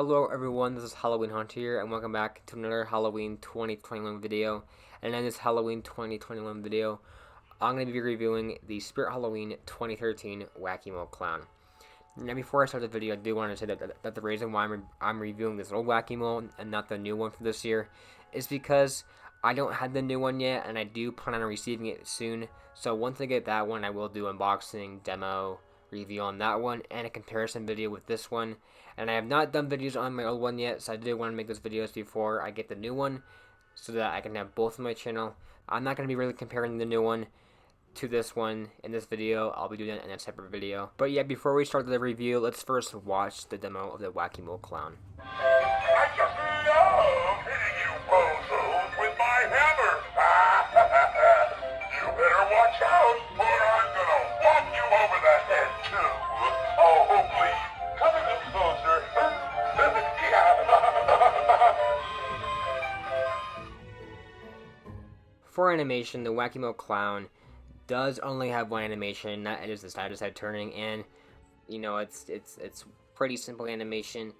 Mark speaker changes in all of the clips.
Speaker 1: Hello everyone, this is Halloween Hunter here, and welcome back to another Halloween 2021 video. And in this Halloween 2021 video, I'm going to be reviewing the Spirit Halloween 2013 Wacky Mole Clown. Now before I start the video, I do want to say that the reason why I'm reviewing this old Wacky Mole and not the new one for this year is because I don't have the new one yet, and I do plan on receiving it soon. So once I get that one, I will do unboxing, demo, review on that one, and a comparison video with this one. And I have not done videos on my old one yet, so I do want to make those videos before I get the new one, so that I can have both on my channel. I'm not going to be really comparing the new one to this one in this video. I'll be doing it in a separate video. But yeah, before we start the review, let's first watch the demo of the Wacky Mole Clown.
Speaker 2: I just love hitting you bozos with my hammer. You better watch out, or I'm gonna whop you over the head too. Oh, please, come a little closer.
Speaker 1: For animation, the Wacky Mole Clown does only have one animation, that is the side-to-side turning, and you know it's pretty simple animation.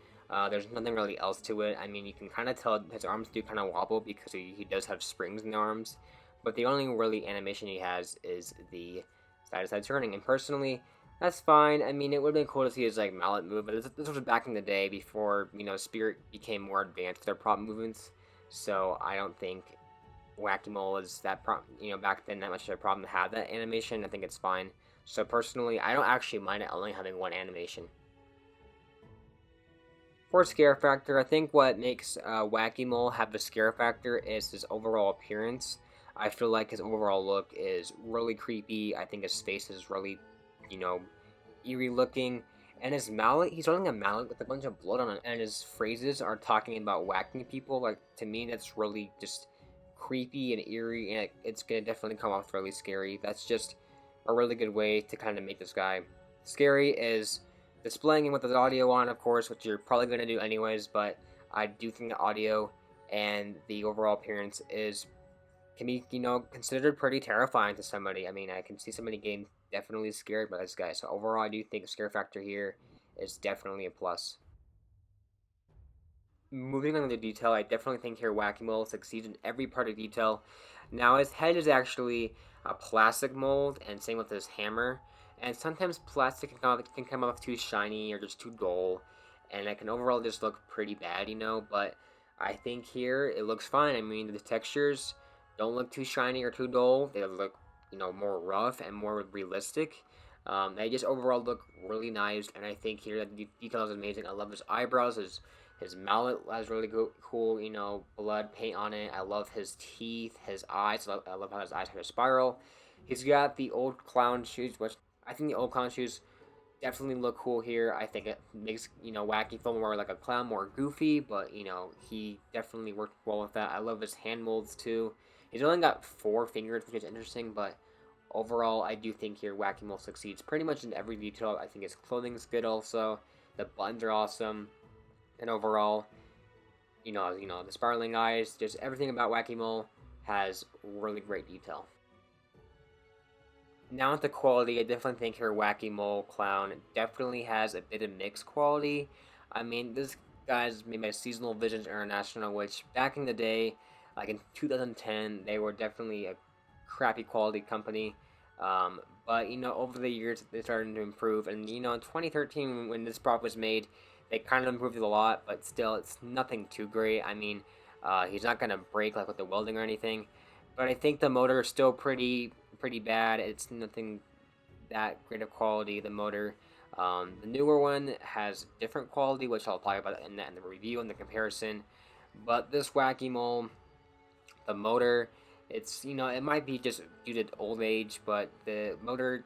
Speaker 1: There's nothing really else to it. I mean, you can kind of tell his arms do kind of wobble because he does have springs in the arms, but the only really animation he has is the side-to-side turning, and personally, that's fine. I mean, it would have been cool to see his like mallet move, but this was back in the day before, you know, Spirit became more advanced with their prop movements, so I don't think Wacky Mole is that back then that much of a problem to have that animation. I think it's fine. So personally, I don't actually mind it only having one animation. For scare factor, I think what makes Wacky Mole have the scare factor is his overall appearance. I feel like his overall look is really creepy. I think his face is really, eerie looking. And his mallet, he's holding a mallet with a bunch of blood on it. And his phrases are talking about whacking people. Like, to me, that's really just creepy and eerie, and it's gonna definitely come off really scary. That's just a really good way to kind of make this guy scary, is displaying him with his audio on, of course, which you're probably gonna do anyways, but I do think the audio and the overall appearance can be, considered pretty terrifying to somebody. I mean, I can see somebody getting definitely scared by this guy, so overall I do think the scare factor here is definitely a plus. Moving on to the detail, I definitely think here Wacky Mole succeeds in every part of detail. Now, his head is actually a plastic mold, and same with his hammer. And sometimes plastic can come off too shiny or just too dull, and it can overall just look pretty bad, But I think here it looks fine. I mean, the textures don't look too shiny or too dull. They look, more rough and more realistic. They just overall look really nice, and I think here the detail is amazing. I love his eyebrows, his mallet has really cool, blood paint on it. I love his teeth, his eyes. I love how his eyes have a spiral. He's got the old clown shoes, which I think the old clown shoes definitely look cool here. I think it makes, Wacky feel more like a clown, more goofy, but, he definitely worked well with that. I love his hand molds, too. He's only got 4 fingers, which is interesting, but overall, I do think here Wacky Mole succeeds pretty much in every detail. I think his clothing's good also. The buttons are awesome. And overall, the spiraling eyes, just everything about Wacky Mole has really great detail. Now with the quality, I definitely think her Wacky Mole Clown definitely has a bit of mixed quality. I mean, this guy's made by Seasonal Visions International, which back in the day, like in 2010, they were definitely a crappy quality company. But, over the years, they started to improve. And, in 2013, when this prop was made, they kind of improved it a lot, but still, it's nothing too great. I mean, he's not going to break like with the welding or anything, but I think the motor is still pretty bad. It's nothing that great of quality, the motor. The newer one has different quality, which I'll talk about in the review and the comparison. But this Wacky Mole, the motor, it's, it might be just due to old age, but the motor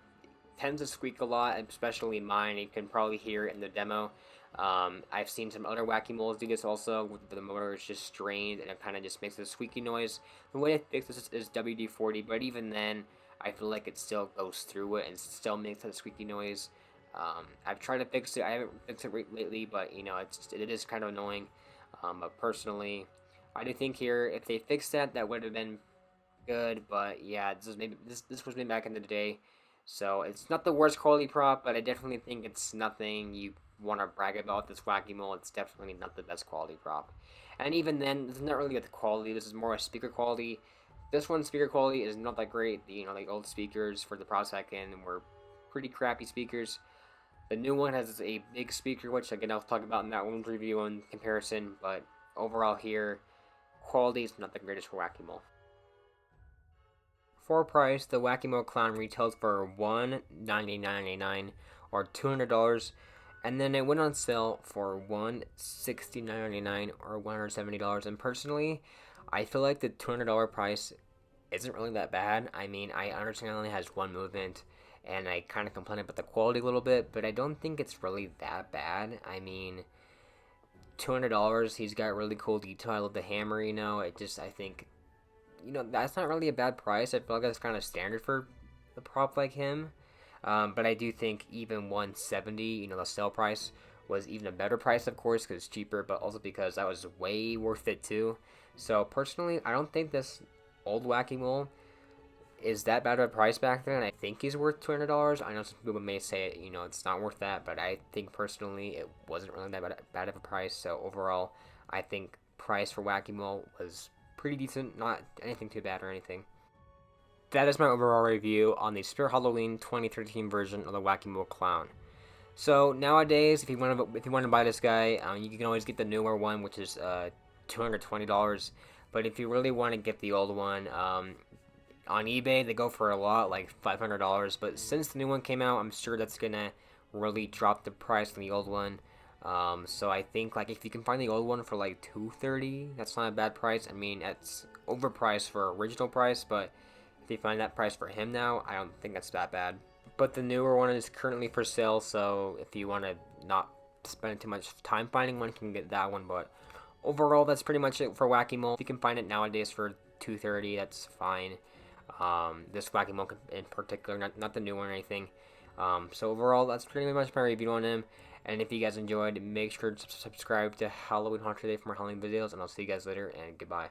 Speaker 1: tends to squeak a lot, especially mine. You can probably hear it in the demo. I've seen some other Wacky Moles do this also, the motor is just strained and it kind of just makes a squeaky noise. The way to fix this is WD-40, but even then, I feel like it still goes through it and still makes a squeaky noise. I've tried to fix it, I haven't fixed it lately, but it is kind of annoying. But personally, I do think here, if they fixed that would have been good, but yeah, this was made back in the day. So it's not the worst quality prop, but I definitely think it's nothing you want to brag about this Wacky Mole, it's definitely not the best quality prop. And even then, it's not really the quality. This is more a speaker quality. This one's speaker quality is not that great. You know, like old speakers for the Pro Second were pretty crappy speakers. The new one has a big speaker, which again I'll talk about in that one's review in comparison. But overall here, quality is not the greatest for Wacky Mole. For price, the Wacky Mole Clown retails for $199.99 or $200, and then it went on sale for $169.99 or $170. And personally, I feel like the $200 price isn't really that bad. I mean, I understand it only has one movement, and I kind of complain about the quality a little bit, but I don't think it's really that bad. I mean, $200, he's got really cool detail. I love the hammer, you know. I think, you know, that's not really a bad price. I feel like that's kind of standard for a prop like him. But I do think even 170, you know, the sale price was even a better price, of course, because it's cheaper, but also because that was way worth it too. So personally, I don't think this old Wacky Mole is that bad of a price back then. I think he's worth $200. I know some people may say, you know, it's not worth that, but I think personally it wasn't really that bad of a price. So overall, I think price for Wacky Mole was pretty decent, not anything too bad or anything. That is my overall review on the Spirit Halloween 2013 version of the Wacky Mole Clown. So nowadays, if you want to buy this guy, you can always get the newer one, which is $220. But if you really want to get the old one, on eBay they go for a lot, like $500. But since the new one came out, I'm sure that's gonna really drop the price on the old one. So I think like if you can find the old one for like $230, that's not a bad price. I mean, it's overpriced for original price, but if you find that price for him now, I don't think that's that bad. But the newer one is currently for sale, so if you want to not spend too much time finding one, you can get that one. But overall, that's pretty much it for Wacky Mole. If you can find it nowadays for $230, that's fine. This Wacky Mole in particular, not the new one or anything. So overall, that's pretty much my review on him. And if you guys enjoyed, make sure to subscribe to Halloween Haunted Day for more Halloween videos. And I'll see you guys later, and goodbye.